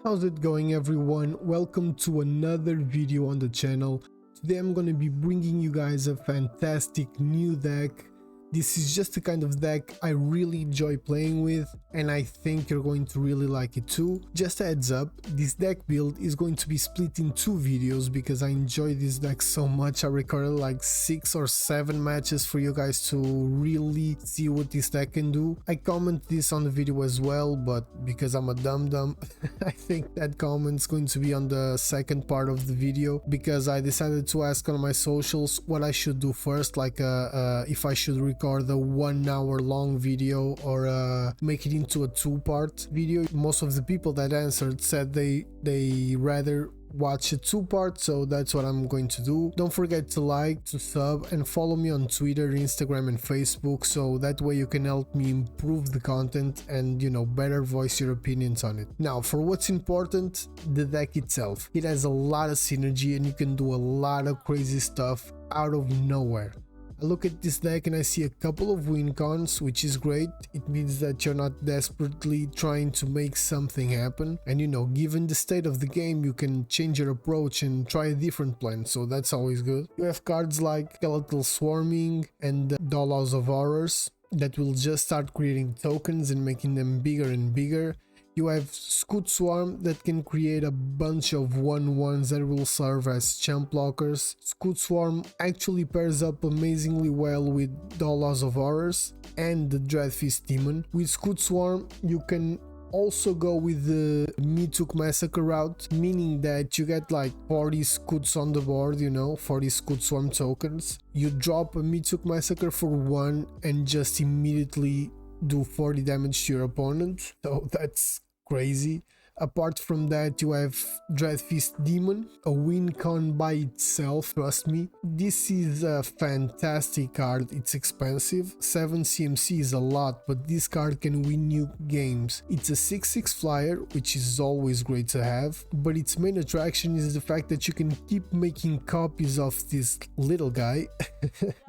How's it going, everyone? Welcome to another video on the channel. Today I'm going to be bringing you guys a fantastic new deck. This is just the kind of deck I really enjoy playing with, and I think you're going to really like it too. Just a heads up, this deck build is going to be split in two videos because I enjoy this deck so much. I recorded like 6 or 7 matches for you guys to really see what this deck can do. I comment this on the video as well, but because I'm a dum-dum, I think that comment's going to be on the second part of the video, because I decided to ask on my socials what I should do first, like if I should record the 1 hour long video or make it into a 2-part video. Most of the people that answered said they rather watch a 2-part, so that's what I'm going to do. Don't forget to like, to sub, and follow me on Twitter, Instagram and Facebook, so that way you can help me improve the content and, you know, better voice your opinions on it. Now, for what's important, the deck itself. It has a lot of synergy and you can do a lot of crazy stuff out of nowhere. I look at this deck and I see a couple of win cons, which is great. It means that you're not desperately trying to make something happen, and, you know, given the state of the game, you can change your approach and try a different plan, so that's always good. You have cards like Skeletal Swarming and Dollhouse of Horrors that will just start creating tokens and making them bigger and bigger. You have Scute Swarm that can create a bunch of 1/1s that will serve as champ blockers. Scute Swarm actually pairs up amazingly well with Dollhouse of Horrors and the Dreadfeast Demon. With Scute Swarm, you can also go with the Meathook Massacre route, meaning that you get like 40 Scutes on the board, you know, 40 Scute Swarm tokens. You drop a Meathook Massacre for 1 and just immediately do 40 damage to your opponent, so that's crazy. Apart from that, you have Dreadfeast Demon, a win con by itself, trust me. This is a fantastic card. It's expensive, 7 CMC is a lot, but this card can win you games. It's a 6/6 flyer, which is always great to have, but its main attraction is the fact that you can keep making copies of this little guy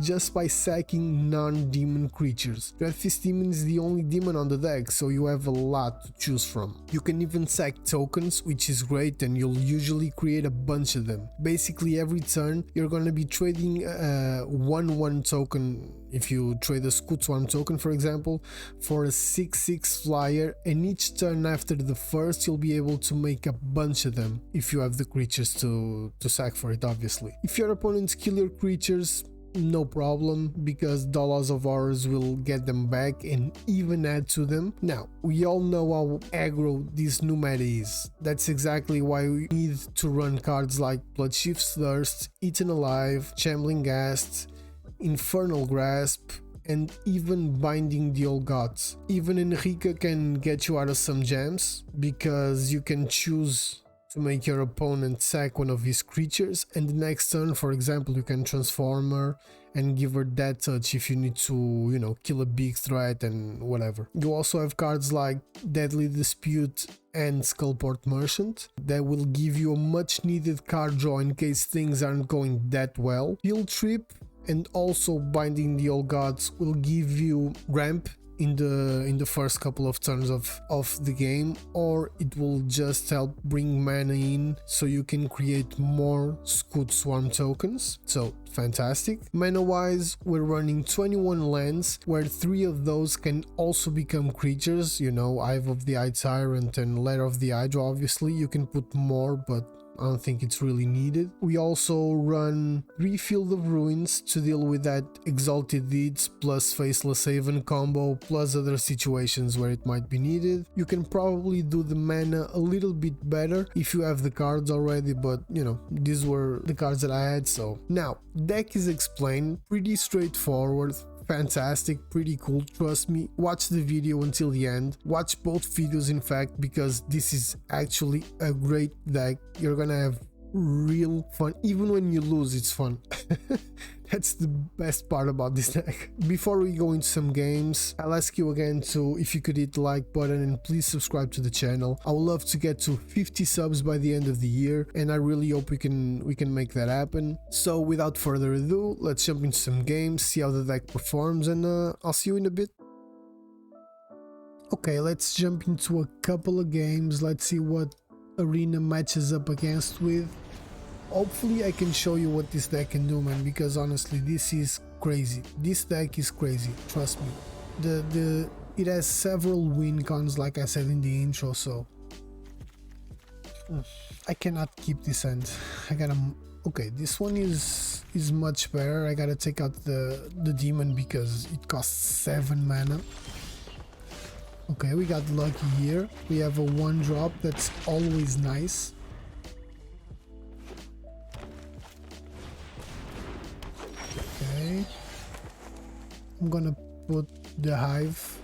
just by sacking non-demon creatures. Dreadfeast Demon is the only demon on the deck, so you have a lot to choose from. You can even sack tokens, which is great, and you'll usually create a bunch of them. Basically every turn you're gonna be trading a 1/1 token, if you trade a Scute Swarm token for example, for a 6/6 flyer, and each turn after the first you'll be able to make a bunch of them if you have the creatures to sack for it, obviously. If your opponents kill your creatures, no problem, because Dollhouse of Horrors will get them back and even add to them. Now, we all know how aggro this new meta is. That's exactly why we need to run cards like Bloodchief's Thirst, Eaten Alive, Shambling Ghast, Infernal Grasp, and even Binding the Old Gods. Even Henrika can get you out of some jams, because you can choose to make your opponent sack one of his creatures, and the next turn, for example, you can transform her and give her Death Touch if you need to, you know, kill a big threat and whatever. You also have cards like Deadly Dispute and Skullport Merchant that will give you a much needed card draw in case things aren't going that well. Field Trip and also Binding the Old Gods will give you ramp in the first couple of turns of the game, or it will just help bring mana in so you can create more Scute Swarm tokens. So fantastic. Mana wise, we're running 21 lands, where 3 of those can also become creatures, you know, Hive of the Eye Tyrant and Lair of the Hydra. Obviously you can put more, but I don't think it's really needed. We also run 3 Field of Ruins to deal with that Exalted Deeds plus Faceless Haven combo, plus other situations where it might be needed. You can probably do the mana a little bit better if you have the cards already, but, you know, these were the cards that I had. So now, deck is explained, pretty straightforward, fantastic, pretty cool, trust me. Watch the video until the end, watch both videos in fact, because this is actually a great deck. You're gonna have real fun. Even when you lose, it's fun. That's the best part about this deck. Before we go into some games, I'll ask you again to, if you could hit the like button and please subscribe to the channel. I would love to get to 50 subs by the end of the year, and I really hope we can make that happen. So without further ado, let's jump into some games, see how the deck performs, and I'll see you in a bit. Okay, let's jump into a couple of games. Let's see what arena matches up against with. Hopefully I can show you what this deck can do, man, because honestly this is crazy. This deck is crazy, trust me. It has several win cons, like I said in the intro, so I cannot keep this hand. I gotta... Okay, this one is much better. I gotta take out the demon because it costs 7 mana. Okay, we got lucky here. We have a 1-drop, that's always nice. Okay, I'm gonna put the Hive,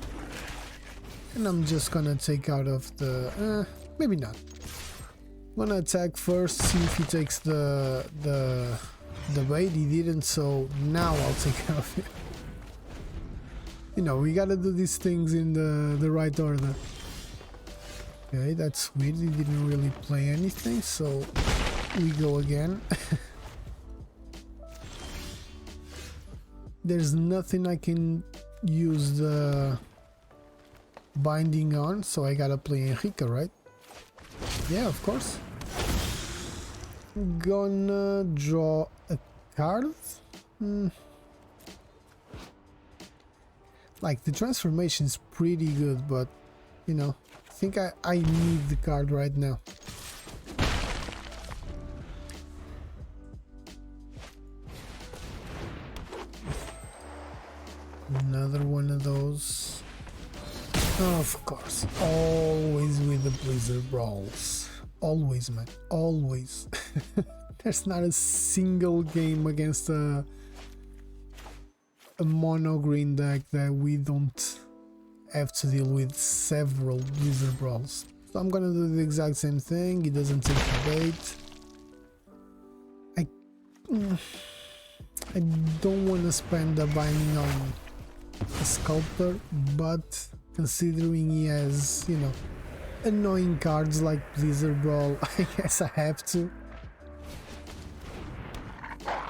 and I'm just gonna take out of the... maybe not. I'm gonna attack first, see if he takes the bait. He didn't, so now I'll take care of it. You know, we gotta do these things in the right order. Okay, that's weird. He didn't really play anything, so we go again. There's nothing I can use the binding on, so I gotta play Henrika, right? Yeah, of course. Gonna draw a card. Like, the transformation is pretty good, but you know, I think I need the card right now. Another one of those. Of course, always with the Blizzard Brawls. Always, man, always. There's not a single game against a mono green deck that we don't have to deal with several Blizzard Brawls. So I'm gonna do the exact same thing. He doesn't take the bait. I don't want to spend the binding on a sculptor, but considering he has, you know, annoying cards like Blizzard Brawl, I guess I have to.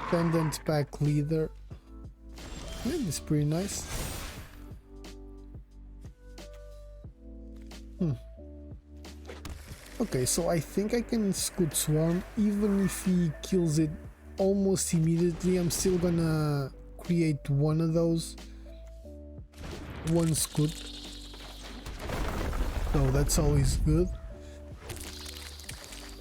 Pendant Pack Leader. Yeah, it's pretty nice. Okay, so I think I can Scute Swarm. Even if he kills it almost immediately, I'm still gonna create one of those. One Scute. So that's always good.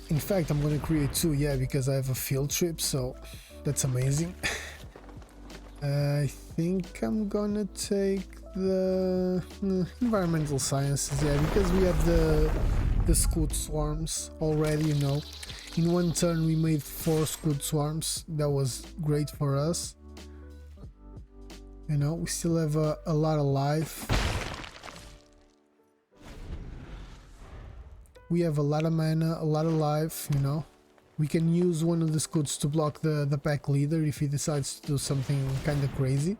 In fact, I'm gonna create 2, yeah, because I have a field trip, so that's amazing. I think I'm gonna take the environmental sciences, yeah, because we have the Scute Swarms already, you know. In one turn we made 4 Scute Swarms. That was great for us. You know, we still have a lot of life. We have a lot of mana, a lot of life, you know. We can use one of the Scutes to block the pack leader if he decides to do something kind of crazy.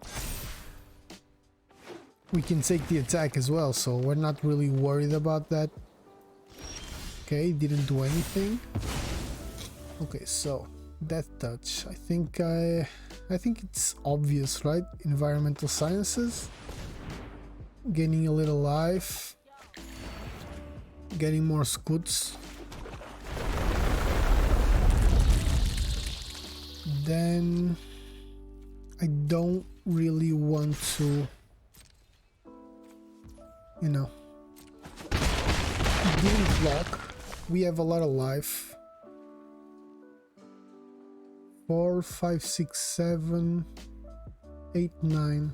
We can take the attack as well, so we're not really worried about that. Okay, didn't do anything. Okay, so Death Touch. I think it's obvious, right? Environmental Sciences. Gaining a little life. Getting more Scutes. Then I don't really want to, you know, didn't block. We have a lot of life. 4, 5, 6, 7, 8, 9.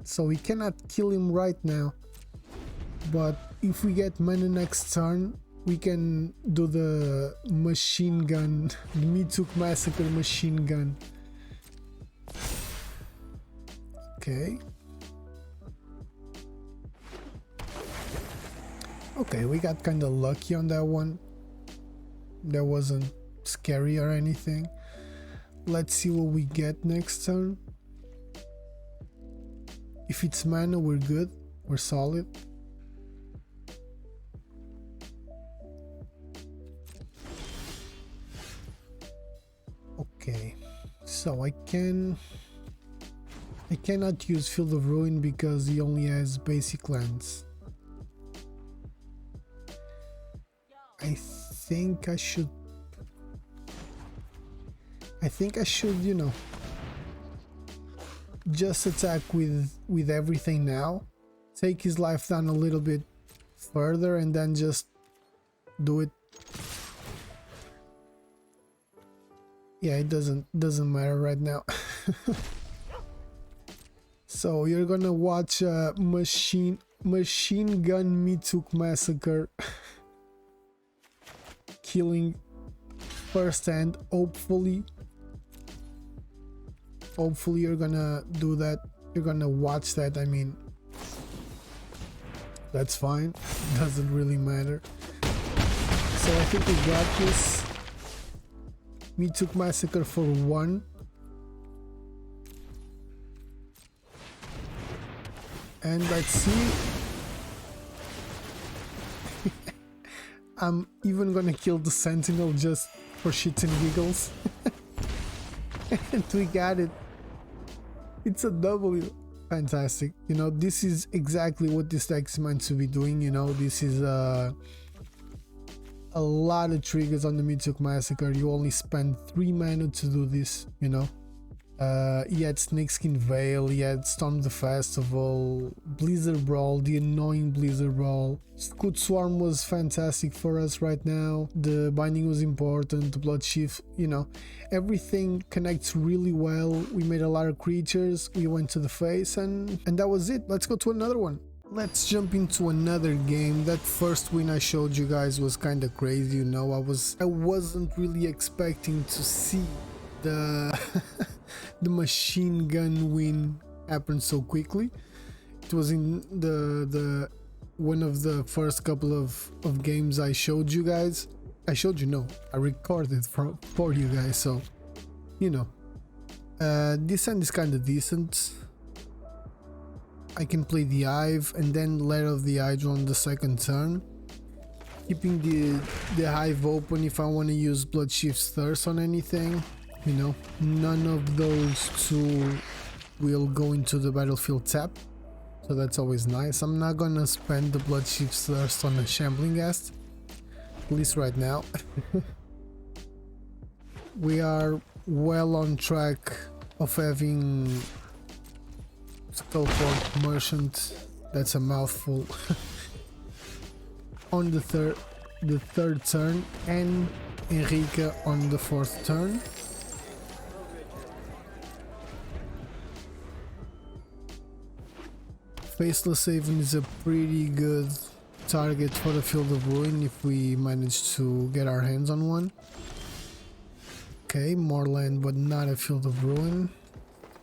So we cannot kill him right now. But if we get mana next turn, we can do the machine gun, the Meathook Massacre machine gun. Okay. Okay, we got kind of lucky on that one. That wasn't scary or anything. Let's see what we get next turn. If it's mana, we're good. We're solid. Okay, so I cannot use Field of Ruin because he only has basic lands. I think I should, you know, just attack with everything now, take his life down a little bit further, and then just do it. Yeah, it doesn't matter right now. So you're gonna watch a machine gun Meathook Massacre killing firsthand. Hopefully you're gonna do that. You're gonna watch that. I mean, that's fine, doesn't really matter. So I think we got this. Meathook Massacre for 1. And let's see. I'm even gonna kill the Sentinel just for shits and giggles. And we got it. It's a W. Fantastic. You know, this is exactly what this deck is meant to be doing. You know, this is a lot of triggers on the Meathook Massacre. You only spend 3 mana to do this, you know. He had Snakeskin Veil, he had Storm the Festival, Blizzard Brawl, the annoying Blizzard Brawl. Scute Swarm was fantastic for us right now. The binding was important, the Bloodchief, you know, everything connects really well. We made a lot of creatures, we went to the face, and that was it. Let's go to another one. Let's jump into another game. That first win I showed you guys was kind of crazy, you know. I wasn't really expecting to see the the machine gun win happen so quickly. It was in the one of the first couple of games I showed you guys. I recorded for you guys, so you know. This end is kind of decent. I can play the Hive and then Lair of the Hydra on the second turn, keeping the Hive open if I want to use Bloodchief's Thirst on anything. You know, none of those two will go into the battlefield tap, so that's always nice. I'm not gonna spend the Bloodchief's Thirst on a Shambling Ghast, at least right now. We are well on track of having Skeletal Merchant, that's a mouthful, on the third turn, and Henrika on the 4th turn. Faceless Haven is a pretty good target for the Field of Ruin if we manage to get our hands on one. Okay, more land but not a Field of Ruin.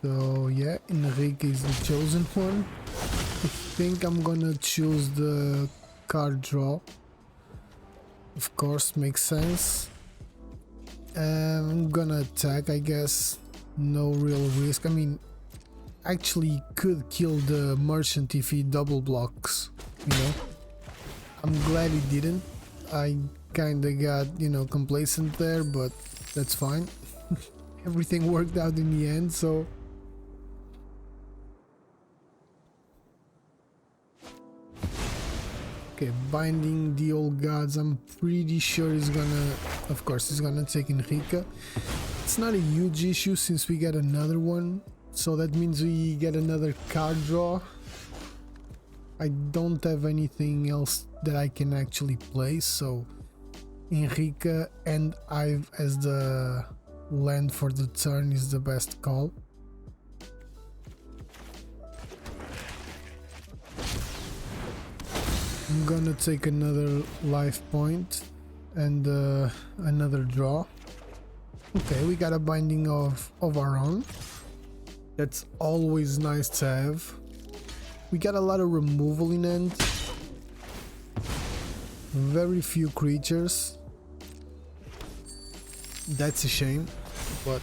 So yeah, Henrika is the chosen one. I think I'm gonna choose the card draw. Of course, makes sense. I'm gonna attack, I guess. No real risk. I mean, actually could kill the merchant if he double blocks, you know. I'm glad he didn't. I kinda got, you know, complacent there, but that's fine. Everything worked out in the end, so okay, binding the old gods. I'm pretty sure he's gonna, of course he's gonna take Henrika. It's not a huge issue since we get another one. So that means we get another card draw. I don't have anything else that I can actually play, so Henrika and Hive as the land for the turn is the best call. I'm gonna take another life point and another draw. Okay, we got a binding of our own. That's always nice to have. We got a lot of removal in end. Very few creatures. That's a shame, but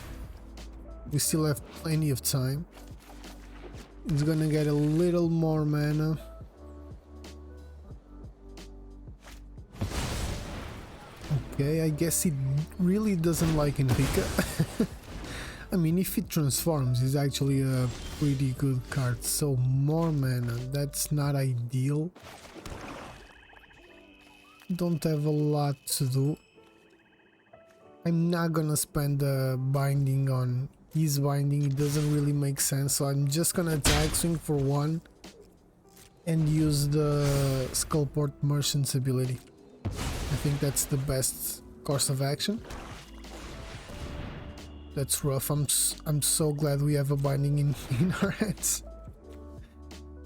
we still have plenty of time. It's gonna get a little more mana. Okay, I guess he really doesn't like Henrika. I mean, if it transforms, it's actually a pretty good card. So more mana, that's not ideal. Don't have a lot to do. I'm not gonna spend the binding on his binding, it doesn't really make sense, so I'm just gonna attack, swing for 1 and use the Skullport Merchant's ability. I think that's the best course of action. That's rough. I'm so glad we have a binding in our hands.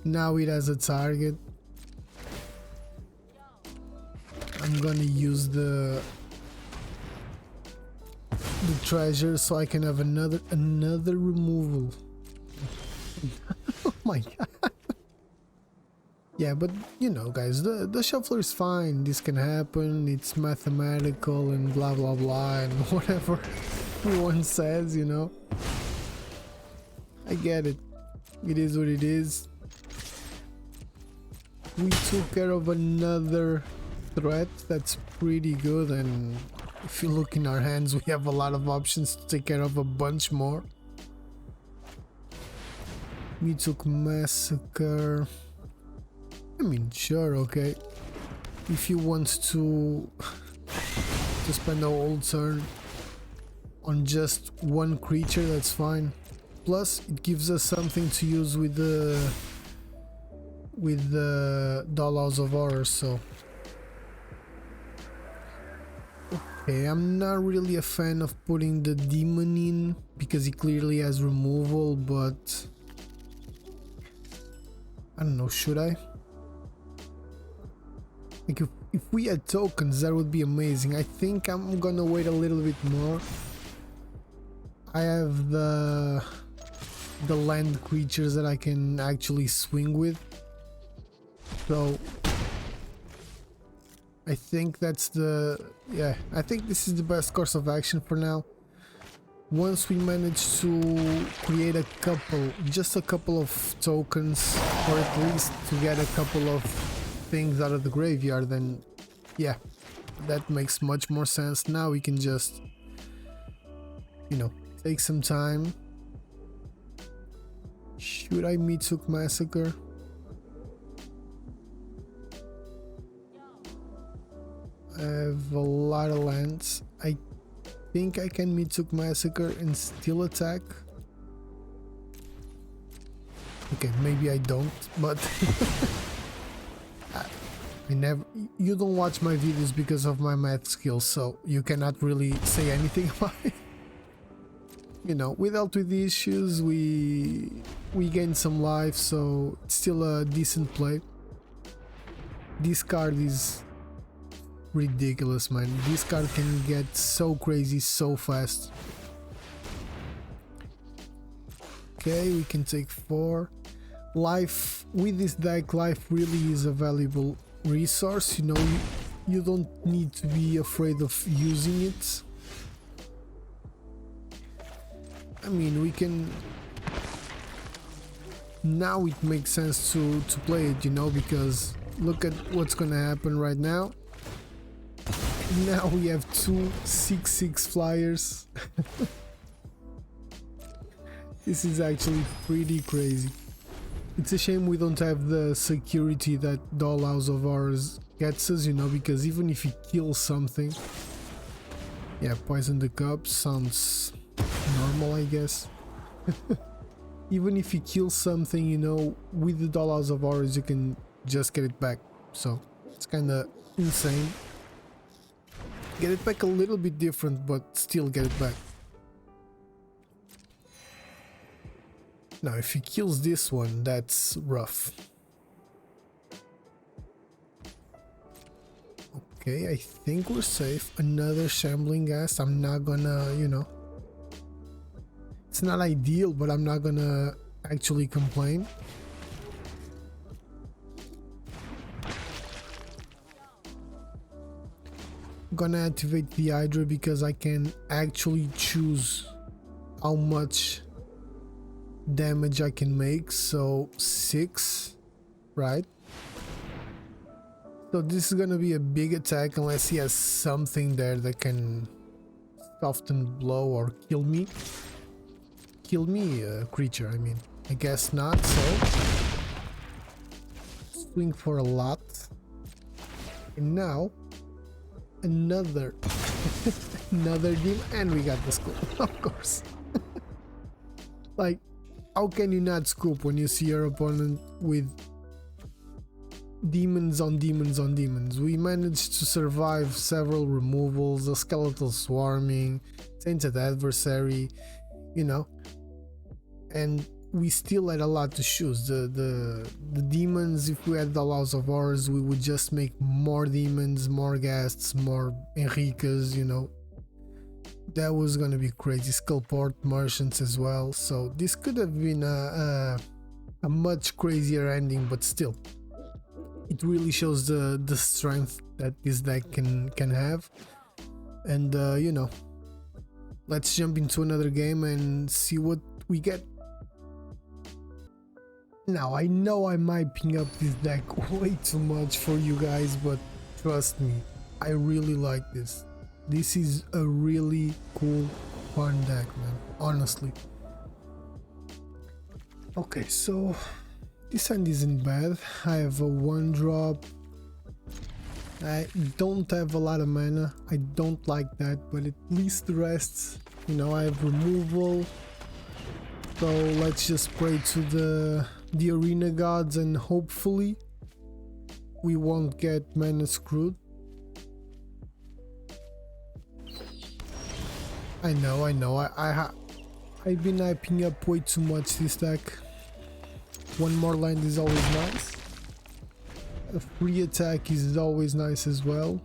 Now it has a target. I'm gonna use the treasure so I can have another removal. Oh my god. Yeah, but you know guys, the shuffler is fine. This can happen, it's mathematical and blah blah blah and whatever everyone says, you know. I get it. It is what it is. We took care of another threat. That's pretty good, and if you look in our hands, we have a lot of options to take care of a bunch more. Meathook Massacre. I mean, sure, okay. If you want to spend a whole turn on just one creature, that's fine. Plus, it gives us something to use with the Dollhouse of Horrors, so. Okay, I'm not really a fan of putting the demon in because he clearly has removal, but I don't know, should I? Like if we had tokens, that would be amazing. I think I'm gonna wait a little bit more. I have the land creatures that I can actually swing with, so I think that's I think this is the best course of action for now. Once we manage to create just a couple of tokens, or at least to get a couple of things out of the graveyard, then yeah, that makes much more sense. Now we can just, you know, take some time. Should I Meathook Massacre? I have a lot of lands. I think I can Meathook Massacre and still attack. Okay, maybe I don't, but you don't watch my videos because of my math skills, so you cannot really say anything about it. You know, we dealt with the issues, we gained some life, so it's still a decent play. This card is ridiculous, man. This card can get so crazy so fast. Okay, we can take 4. Life, with this deck, life really is a valuable resource, you know. You don't need to be afraid of using it. I mean, we can... Now it makes sense to play it, you know, because look at what's gonna happen right now. Now we have 2 6/6 flyers. This is actually pretty crazy. It's a shame we don't have the security that Dollhouse of Horrors gets us, you know, because even if he kills something... Yeah, poison the cup sounds normal, I guess. Even if he kills something, you know, with the Dollhouse of Horrors you can just get it back. So, it's kinda insane. Get it back a little bit different, but still get it back. Now, if he kills this one, that's rough. Okay, I think we're safe. Another Shambling Ghast. I'm not gonna, you know... It's not ideal, but I'm not gonna actually complain. I'm gonna activate the Hydra because I can actually choose how much damage I can make. So 6, right? So this is gonna be a big attack unless he has something there that can soften blow or kill me. Kill me, creature, I mean. I guess not, so... Swing for a lot. And now... another another demon, and we got the scoop, of course. Like, how can you not scoop when you see your opponent with demons on demons on demons? We managed to survive several removals, a Skeletal Swarming, Tainted Adversary, you know, and we still had a lot to choose. The demons, if we had Dollhouse of Horrors, we would just make more demons, more Ghasts, more Henrikas, you know. That was gonna be crazy. Skullport merchants as well, so this could have been a much crazier ending, but still, it really shows the strength that this deck can have. And you know, let's jump into another game and see what we get. Now, I know I'm hyping up this deck way too much for you guys, but trust me, I really like this. This is a really cool, fun deck, man, honestly. Okay, so this hand isn't bad. I have a 1-drop. I don't have a lot of mana. I don't like that, but at least the rest, you know, I have removal. So let's just pray to the arena gods and hopefully we won't get mana screwed. I know. I've been hyping up way too much this deck. One more land is always nice. A free attack is always nice as well.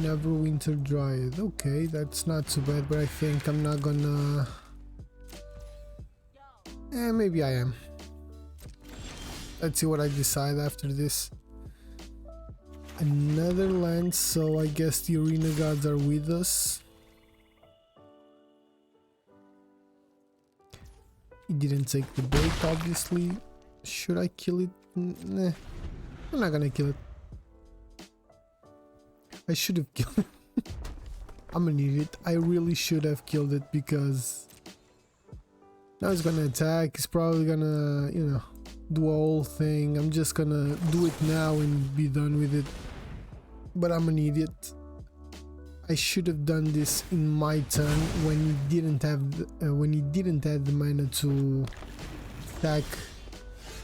Neverwinter Dryad. Okay, that's not too bad, but I think I'm not gonna... maybe I am. Let's see what I decide after this. Another land, so I guess the arena gods are with us. He didn't take the bait, obviously. Should I kill it? Nah, I'm not gonna kill it. I should have killed it. I'm an idiot. I really should have killed it because now he's gonna attack. He's probably gonna, you know, do a whole thing. I'm just gonna do it now and be done with it. But I'm an idiot. I should have done this in my turn when he didn't have the mana to attack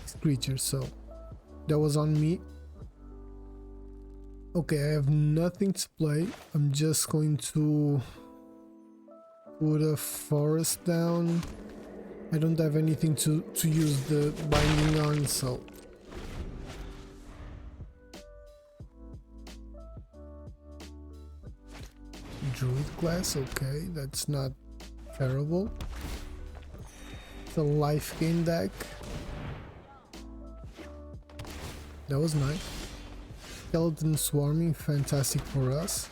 his creature. So that was on me. Okay, I have nothing to play. I'm just going to put a forest down. I don't have anything to use the binding on, so Druid Glass, okay, that's not terrible. It's a life gain deck. That was nice. Skeletal Swarming, fantastic for us.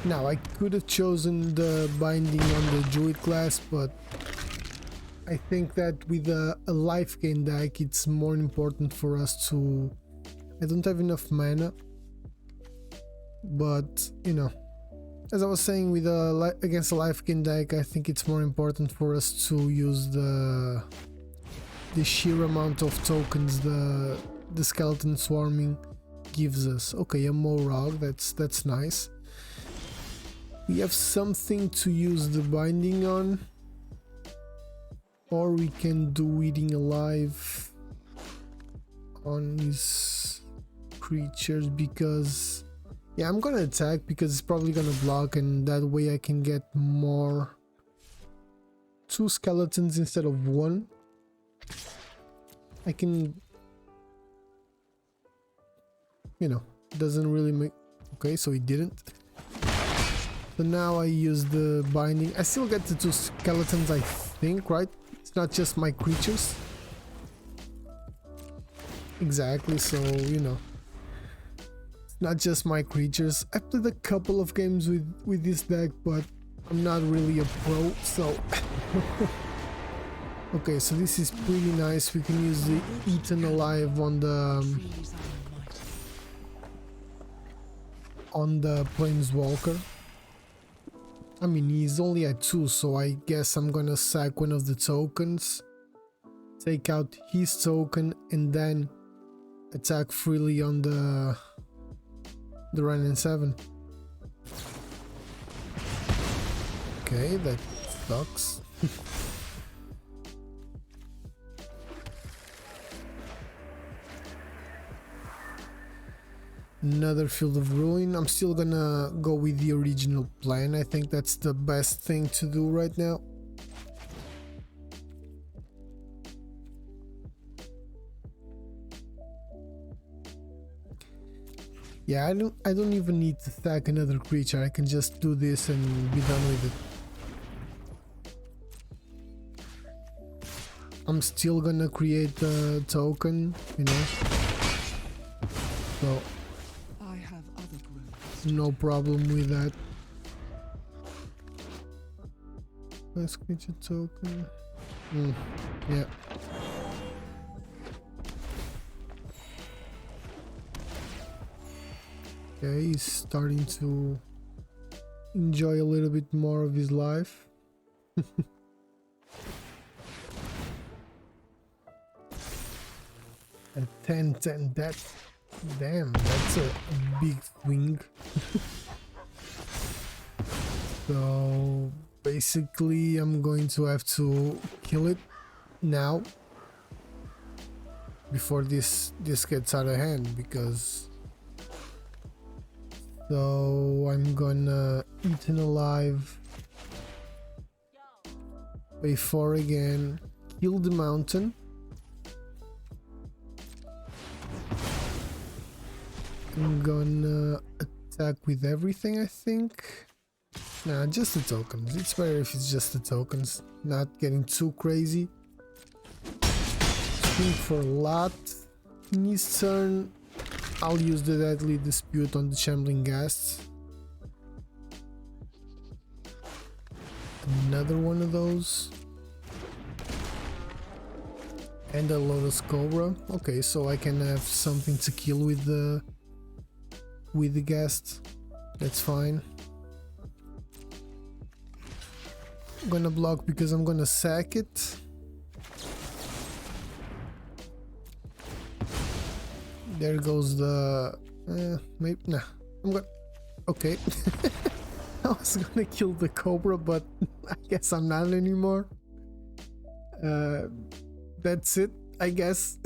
Now, I could have chosen the binding on the Druid Glass, but I think that with a life gain deck, it's more important for us to... I don't have enough mana, but, you know, as I was saying, with against a life gain deck, I think it's more important for us to use the sheer amount of tokens the Skeletal Swarming gives us. Okay, a Morog, that's nice. We have something to use the binding on, or we can do Eating Alive on his creatures because, yeah, I'm gonna attack because it's probably gonna block, and that way I can get more 2 skeletons instead of 1. I can, you know, doesn't really make... Okay, so he didn't. So now I use the binding. I still get the 2 skeletons, I think, right? It's not just my creatures. Exactly, so, you know, it's not just my creatures. I played a couple of games with this deck, but I'm not really a pro, so... Okay, so this is pretty nice. We can use the Eaten Alive on the Planeswalker. I mean, he's only at 2, so I guess I'm gonna sack one of the tokens, take out his token, and then attack freely on the the Rhine and 7. Okay, that sucks. Another Field of Ruin. I'm still gonna go with the original plan. I think that's the best thing to do right now. Yeah, I don't even need to stack another creature. I can just do this and be done with it. I'm still gonna create a token, you know. So I have other growths. no problem with that. Let's create a token. Yeah. Okay, he's starting to enjoy a little bit more of his life. A 10-10, that's a big swing. So basically I'm going to have to kill it now before this gets out of hand, because so I'm gonna eat an alive, pay 4 again, kill the mountain. I'm gonna attack with everything, I think. Nah, just the tokens. It's better if it's just the tokens, not getting too crazy. Swing for a lot. In his turn, I'll use the Deadly Dispute on the Shambling Ghast. Another one of those. And a Lotus Cobra. Okay, so I can have something to kill with the Ghast. That's fine. I'm gonna block because I'm gonna sack it. There goes the maybe nah. I'm gonna okay. I was gonna kill the Cobra, but I guess I'm not anymore. That's it, I guess.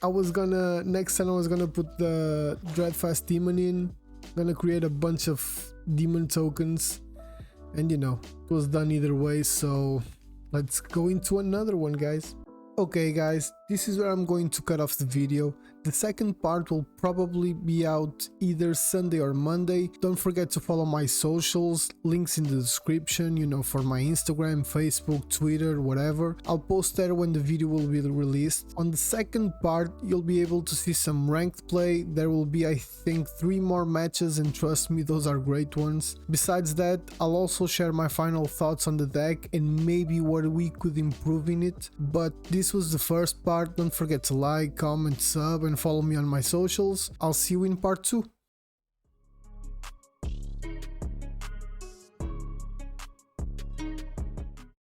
I was gonna next time I was gonna put the Dreadfeast Demon in, gonna create a bunch of demon tokens, and you know, it was done either way, so let's go into another one, guys. Okay guys, this is where I'm going to cut off the video. The second part will probably be out either Sunday or Monday. Don't forget to follow my socials, links in the description, you know, for my Instagram, Facebook, Twitter, whatever. I'll post there when the video will be released. On the second part, you'll be able to see some ranked play. There will be, I think, 3 more matches, and trust me, those are great ones. Besides that, I'll also share my final thoughts on the deck and maybe what we could improve in it. But this was the first part. Don't forget to like, comment, sub, and follow me on my socials. I'll see you in part 2.